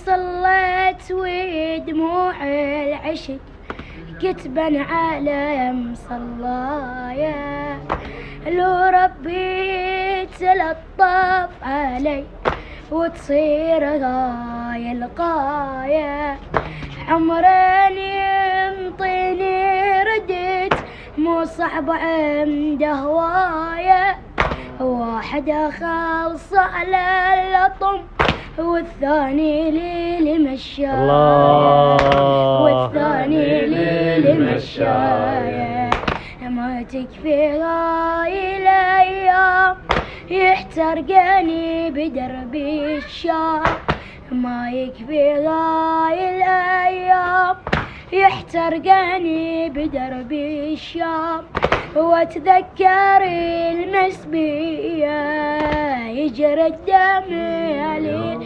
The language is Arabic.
صليت ودموع العشق كتبا على مصلايا، لو ربي تلطف علي وتصير غاية الغاية، عمرين ينطيني ردت مو صعب عنده هواية، واحد خلص على اللطم والثاني لي لمشاية، والثاني لي لمشاية، ما تكفي هاي الأيام يحترقني بدربي الشام، ما يكفي هاي الأيام يحترقني بدربي الشام، واتذكر المسبية يجري الدم علي